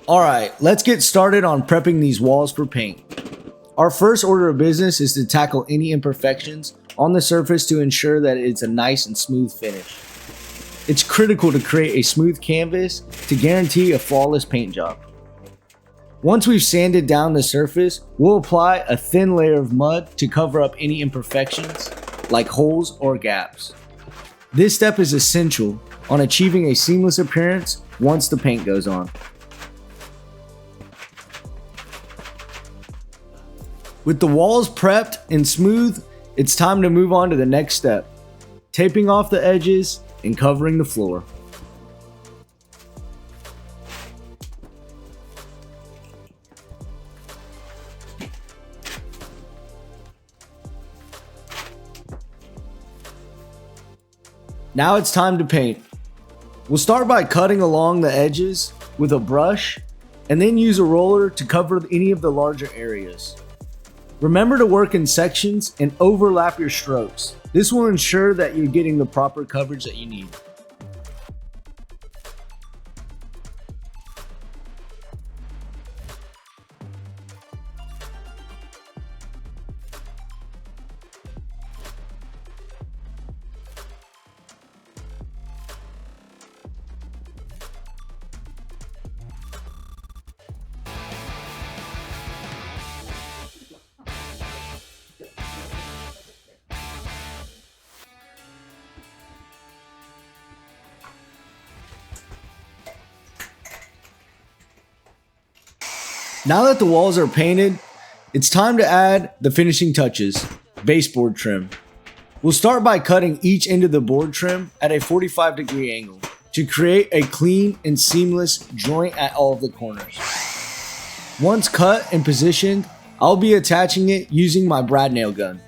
Alright, let's get started on prepping these walls for paint. Our first order of business is to tackle any imperfections on the surface to ensure that it's a nice and smooth finish. It's critical to create a smooth canvas to guarantee a flawless paint job. Once we've sanded down the surface, we'll apply a thin layer of mud to cover up any imperfections, like holes or gaps. This step is essential on achieving a seamless appearance once the paint goes on. With the walls prepped and smooth, it's time to move on to the next step, taping off the edges and covering the floor. Now it's time to paint. We'll start by cutting along the edges with a brush and then use a roller to cover any of the larger areas. Remember to work in sections and overlap your strokes. This will ensure that you're getting the proper coverage that you need. Now that the walls are painted, it's time to add the finishing touches, baseboard trim. We'll start by cutting each end of the board trim at a 45-degree angle to create a clean and seamless joint at all of the corners. Once cut and positioned, I'll be attaching it using my brad nail gun.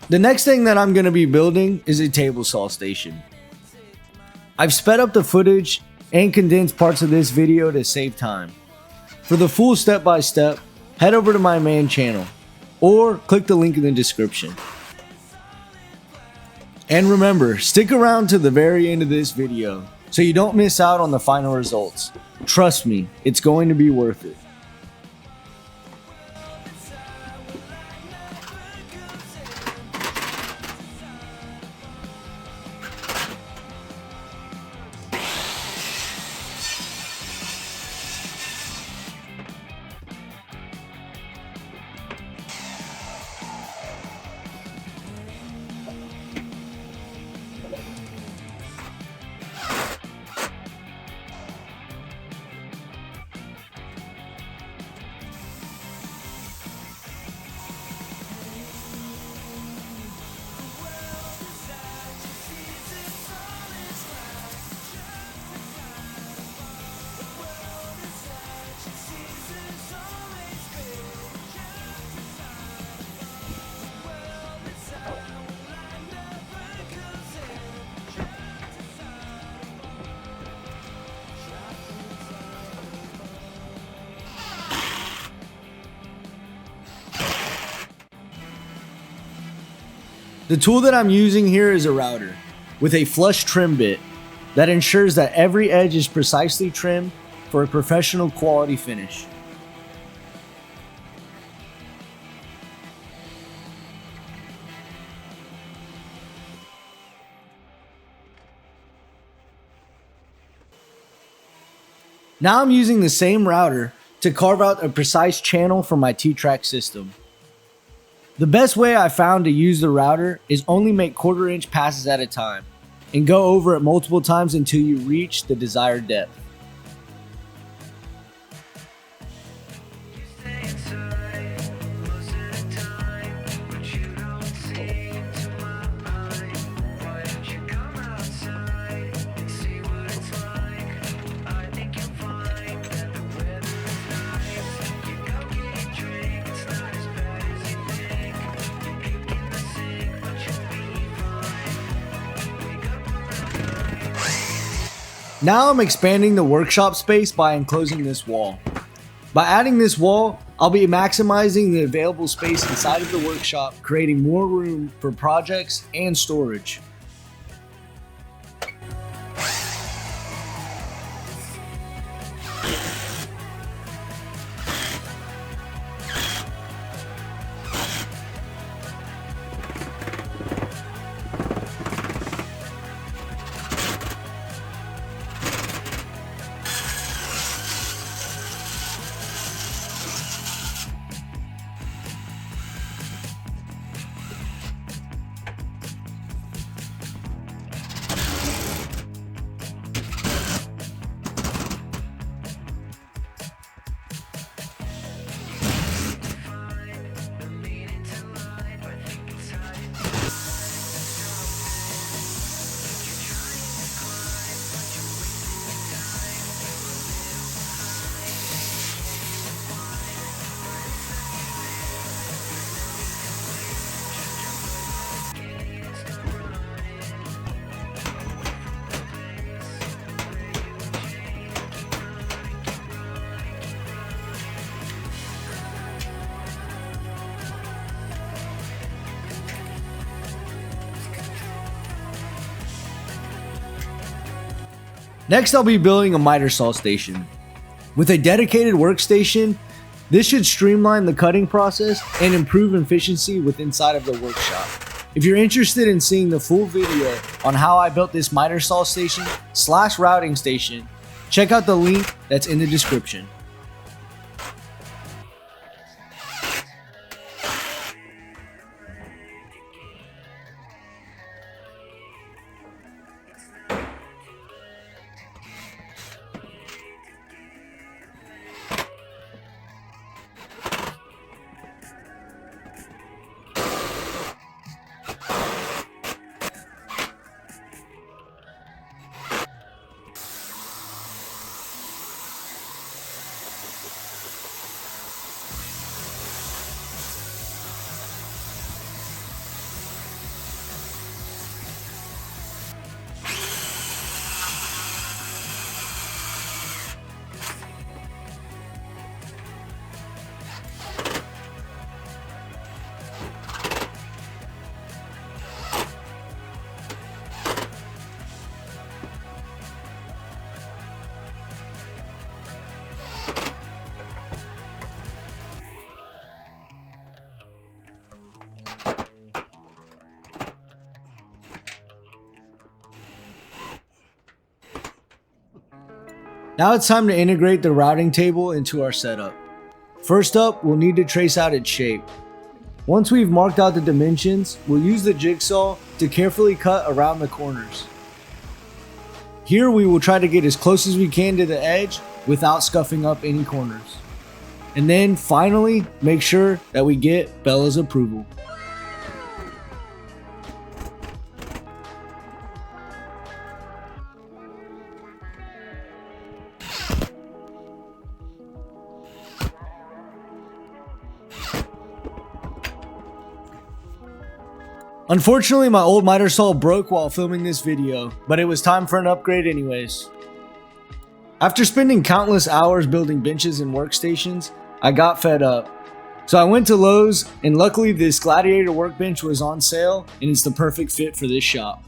The next thing that I'm going to be building is a table saw station. I've sped up the footage and condensed parts of this video to save time. For the full step-by-step, head over to my main channel or click the link in the description. And remember, stick around to the very end of this video so you don't miss out on the final results. Trust me, it's going to be worth it. The tool that I'm using here is a router with a flush trim bit that ensures that every edge is precisely trimmed for a professional quality finish. Now I'm using the same router to carve out a precise channel for my T-track system. The best way I found to use the router is only make 1/4 inch passes at a time and go over it multiple times until you reach the desired depth. Stay inside most of the time, but you don't Now I'm expanding the workshop space by enclosing this wall. By adding this wall, I'll be maximizing the available space inside of the workshop, creating more room for projects and storage. Next, I'll be building a miter saw station. With a dedicated workstation, this should streamline the cutting process and improve efficiency inside of the workshop. If you're interested in seeing the full video on how I built this miter saw station / routing station, check out the link that's in the description. Now it's time to integrate the routing table into our setup. First up, we'll need to trace out its shape. Once we've marked out the dimensions, we'll use the jigsaw to carefully cut around the corners. Here we will try to get as close as we can to the edge without scuffing up any corners. And then finally, make sure that we get Bella's approval. Unfortunately, my old miter saw broke while filming this video, but it was time for an upgrade anyways. After spending countless hours building benches and workstations, I got fed up. So I went to Lowe's, and luckily this Gladiator workbench was on sale and it's the perfect fit for this shop.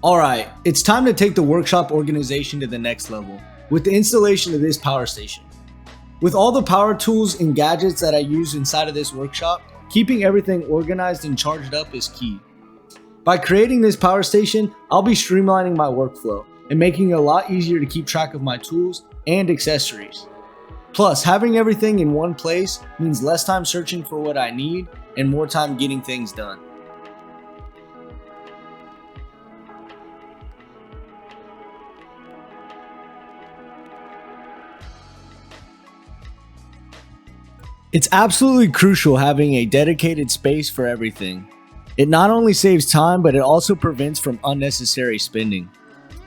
Alright, it's time to take the workshop organization to the next level with the installation of this power station. With all the power tools and gadgets that I use inside of this workshop, keeping everything organized and charged up is key. By creating this power station, I'll be streamlining my workflow and making it a lot easier to keep track of my tools and accessories. Plus, having everything in one place means less time searching for what I need and more time getting things done. It's absolutely crucial having a dedicated space for everything. It not only saves time, but it also prevents from unnecessary spending.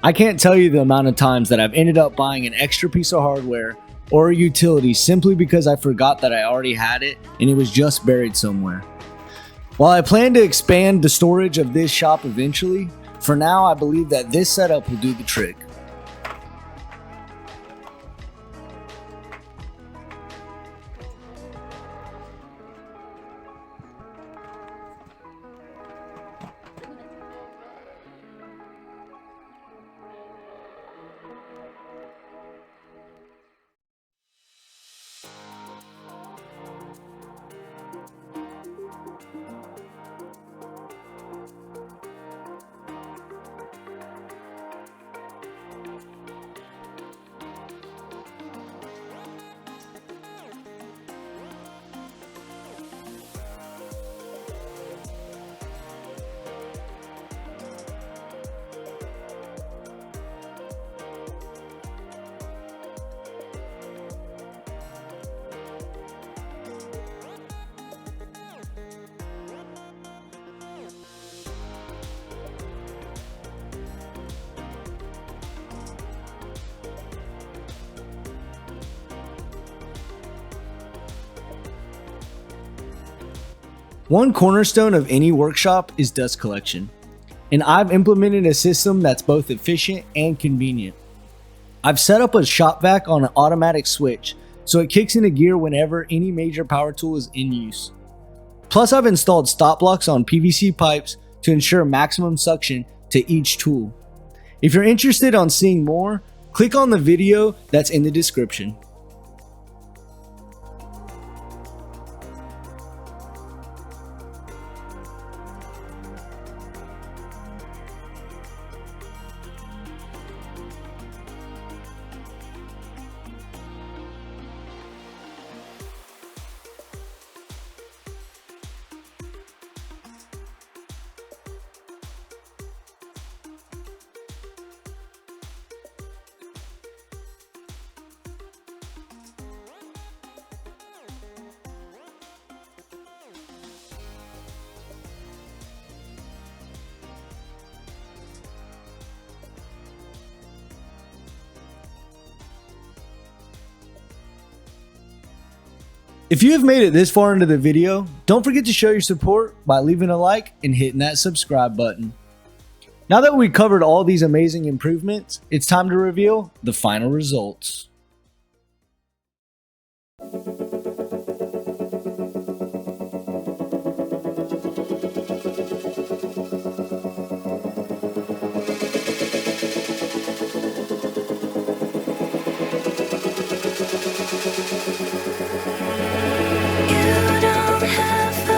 I can't tell you the amount of times that I've ended up buying an extra piece of hardware or a utility simply because I forgot that I already had it and it was just buried somewhere. While I plan to expand the storage of this shop eventually, for now I believe that this setup will do the trick. One cornerstone of any workshop is dust collection, and I've implemented a system that's both efficient and convenient. I've set up a shop vac on an automatic switch, so it kicks into gear whenever any major power tool is in use. Plus, I've installed stop blocks on PVC pipes to ensure maximum suction to each tool. If you're interested on seeing more, click on the video that's in the description. If you have made it this far into the video, don't forget to show your support by leaving a like and hitting that subscribe button. Now that we covered all these amazing improvements, it's time to reveal the final results. You don't have